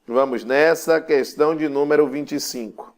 Vamos nessa, questão de número 25.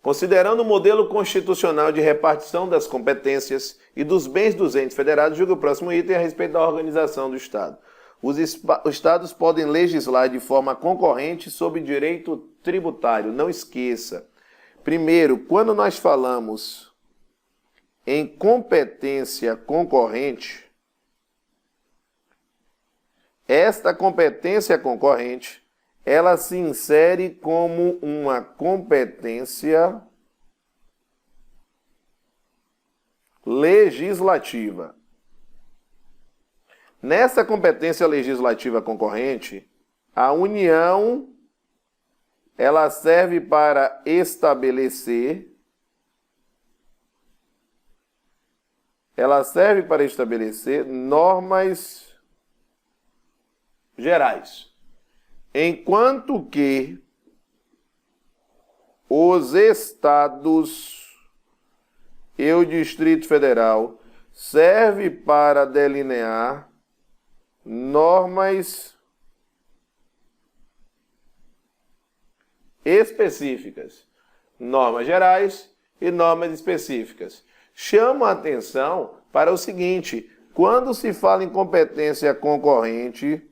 Considerando o modelo constitucional de repartição das competências e dos bens dos entes federados, julga o próximo item a respeito da organização do Estado. Os Estados podem legislar de forma concorrente sobre direito tributário. Não esqueça. Primeiro, quando nós falamos em competência concorrente, esta competência concorrente, ela se insere como uma competência legislativa. Nessa competência legislativa concorrente, a União, ela serve para estabelecer normas gerais, enquanto que os estados e o Distrito Federal serve para delinear normas específicas, normas gerais e normas específicas. Chamo a atenção para o seguinte: quando se fala em competência concorrente,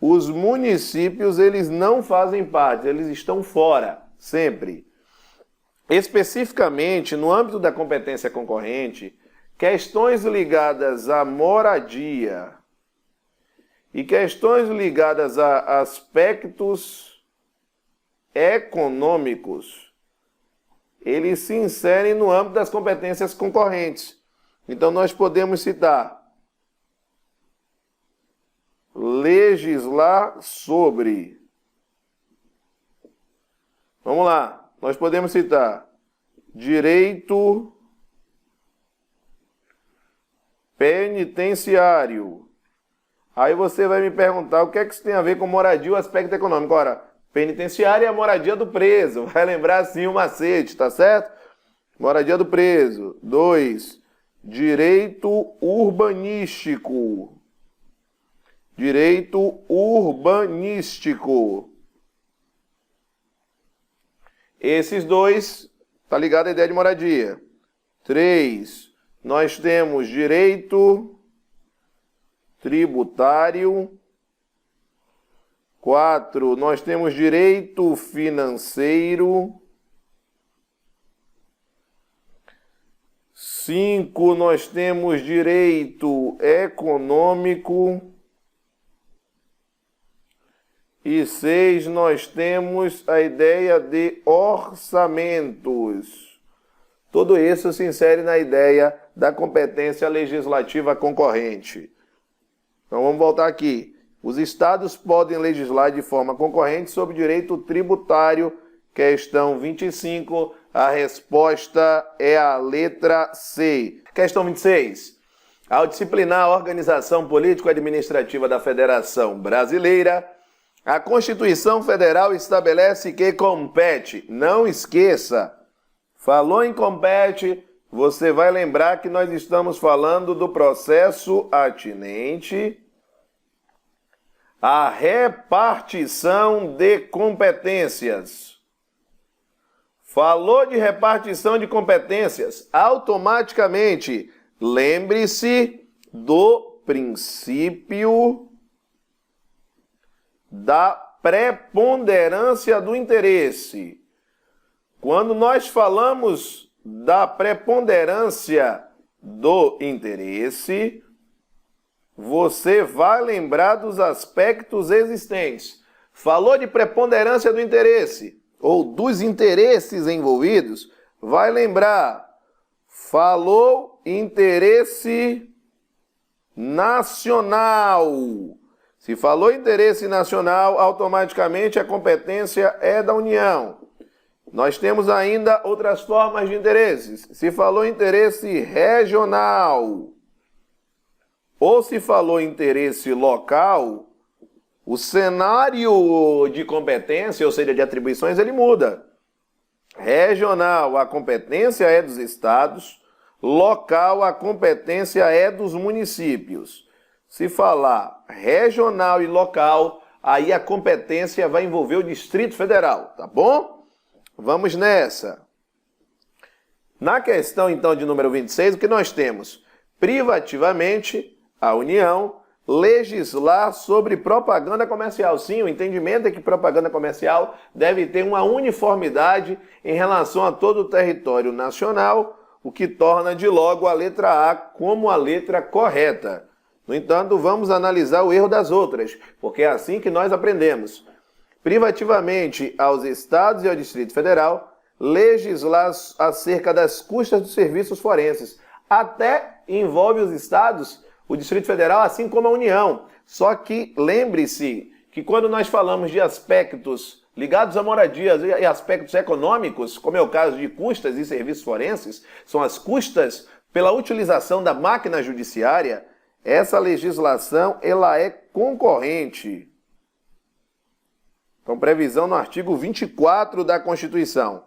os municípios, eles não fazem parte, eles estão fora, sempre. Especificamente, no âmbito da competência concorrente, questões ligadas à moradia e questões ligadas a aspectos econômicos, eles se inserem no âmbito das competências concorrentes. Então, nós podemos citar legislar sobre. Vamos lá. Nós podemos citar direito penitenciário. Aí você vai me perguntar o que é que isso tem a ver com moradia e o aspecto econômico. Ora, penitenciário é a moradia do preso. Vai lembrar assim o macete, tá certo? Moradia do preso. 2. Direito urbanístico. Direito urbanístico. Esses dois, tá ligado à ideia de moradia. 3, nós temos direito tributário. 4, nós temos direito financeiro. 5, nós temos direito econômico. E 6, nós temos a ideia de orçamentos. Tudo isso se insere na ideia da competência legislativa concorrente. Então vamos voltar aqui. Os estados podem legislar de forma concorrente sobre direito tributário. Questão 25, a resposta é a letra C. Questão 26. Ao disciplinar a organização político-administrativa da Federação Brasileira, a Constituição Federal estabelece que compete. Não esqueça, falou em compete, você vai lembrar que nós estamos falando do processo atinente à repartição de competências. Falou de repartição de competências, automaticamente lembre-se do princípio da preponderância do interesse. Quando nós falamos da preponderância do interesse, você vai lembrar dos aspectos existentes. Falou de preponderância do interesse, ou dos interesses envolvidos, vai lembrar. Falou interesse nacional. Se falou interesse nacional, automaticamente a competência é da União. Nós temos ainda outras formas de interesses. Se falou interesse regional ou se falou interesse local, o cenário de competência, ou seja, de atribuições, ele muda. Regional, a competência é dos estados. Local, a competência é dos municípios. Se falar regional e local, aí a competência vai envolver o Distrito Federal, tá bom? Vamos nessa. Na questão, então, de número 26, o que nós temos? Privativamente, a União legislar sobre propaganda comercial. Sim, o entendimento é que propaganda comercial deve ter uma uniformidade em relação a todo o território nacional, o que torna de logo a letra A como a letra correta. No entanto, vamos analisar o erro das outras, porque é assim que nós aprendemos. Privativamente aos estados e ao Distrito Federal, legislar acerca das custas dos serviços forenses. Até envolve os estados, o Distrito Federal, assim como a União. Só que lembre-se que quando nós falamos de aspectos ligados à moradia e aspectos econômicos, como é o caso de custas e serviços forenses, são as custas pela utilização da máquina judiciária, essa legislação ela é concorrente. Então, previsão no artigo 24 da Constituição.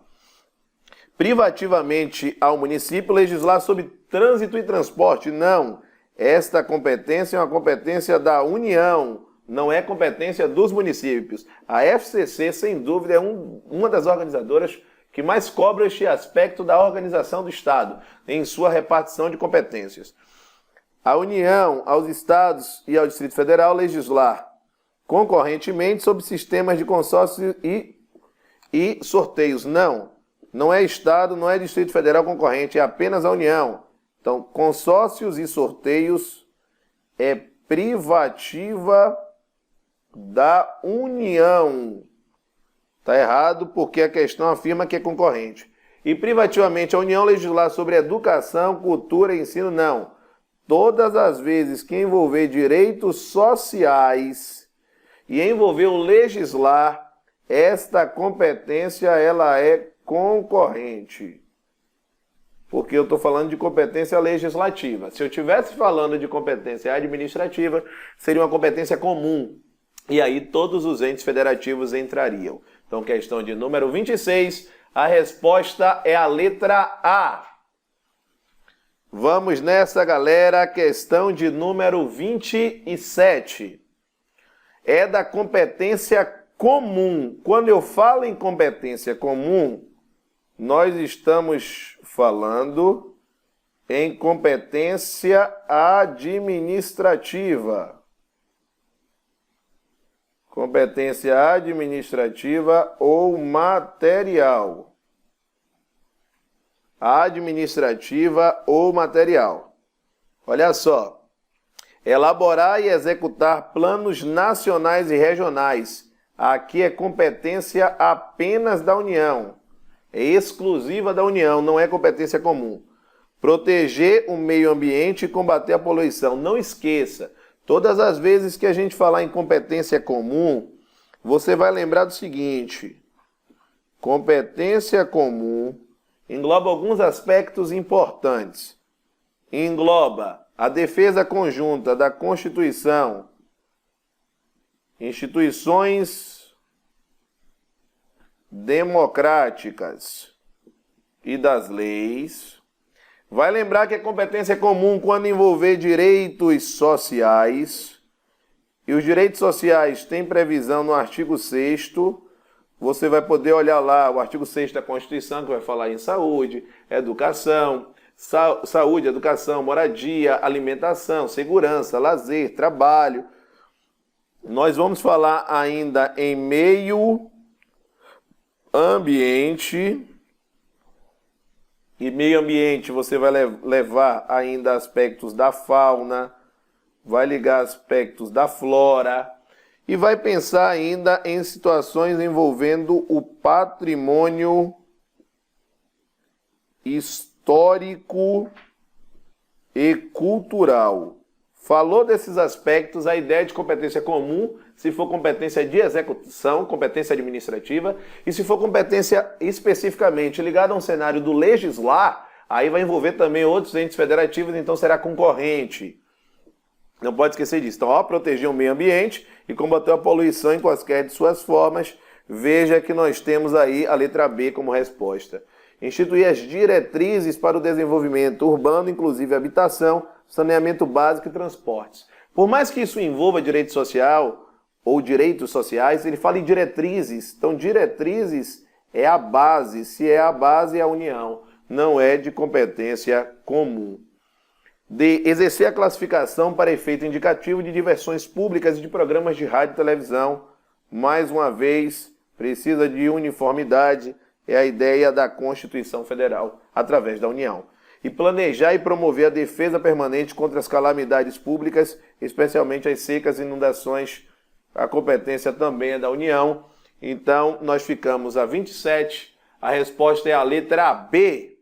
Privativamente ao município legislar sobre trânsito e transporte. Não. Esta competência é uma competência da União, não é competência dos municípios. A FCC, sem dúvida, é uma das organizadoras que mais cobra este aspecto da organização do Estado, em sua repartição de competências. A União, aos Estados e ao Distrito Federal legislar concorrentemente sobre sistemas de consórcio e sorteios. Não é Estado, não é Distrito Federal concorrente, é apenas a União. Então, consórcios e sorteios é privativa da União. Está errado porque a questão afirma que é concorrente. E privativamente a União legislar sobre educação, cultura e ensino, não. Todas as vezes que envolver direitos sociais e envolver o legislar, esta competência ela é concorrente. Porque eu estou falando de competência legislativa. Se eu estivesse falando de competência administrativa, seria uma competência comum. E aí todos os entes federativos entrariam. Então, questão de número 26, a resposta é a letra A. Vamos nessa, galera, questão de número 27. É da competência comum. Quando eu falo em competência comum, nós estamos falando em competência administrativa. Competência administrativa ou material. Administrativa ou material. Olha só. Elaborar e executar planos nacionais e regionais. Aqui é competência apenas da União. É exclusiva da União, não é competência comum. Proteger o meio ambiente e combater a poluição. Não esqueça, todas as vezes que a gente falar em competência comum, você vai lembrar do seguinte: competência comum engloba alguns aspectos importantes. Engloba a defesa conjunta da Constituição, instituições democráticas e das leis. Vai lembrar que a competência é comum quando envolver direitos sociais. E os direitos sociais têm previsão no artigo 6º. Você vai poder olhar lá o artigo 6º da Constituição, que vai falar em saúde, educação, saúde, educação, moradia, alimentação, segurança, lazer, trabalho. Nós vamos falar ainda em meio ambiente. E meio ambiente você vai levar ainda aspectos da fauna, vai ligar aspectos da flora e vai pensar ainda em situações envolvendo o patrimônio histórico e cultural. Falou desses aspectos, a ideia de competência comum, se for competência de execução, competência administrativa, e se for competência especificamente ligada a um cenário do legislar, aí vai envolver também outros entes federativos, então será concorrente. Não pode esquecer disso. Então, proteger o meio ambiente e combater a poluição em quaisquer de suas formas. Veja que nós temos aí a letra B como resposta. Instituir as diretrizes para o desenvolvimento urbano, inclusive habitação, saneamento básico e transportes. Por mais que isso envolva direito social ou direitos sociais, ele fala em diretrizes. Então, diretrizes é a base. Se é a base, é a União. Não é de competência comum. De exercer a classificação para efeito indicativo de diversões públicas e de programas de rádio e televisão. Mais uma vez, precisa de uniformidade, é a ideia da Constituição Federal, através da União. E planejar e promover a defesa permanente contra as calamidades públicas, especialmente as secas e inundações, a competência também é da União. Então, nós ficamos a 27, a resposta é a letra B.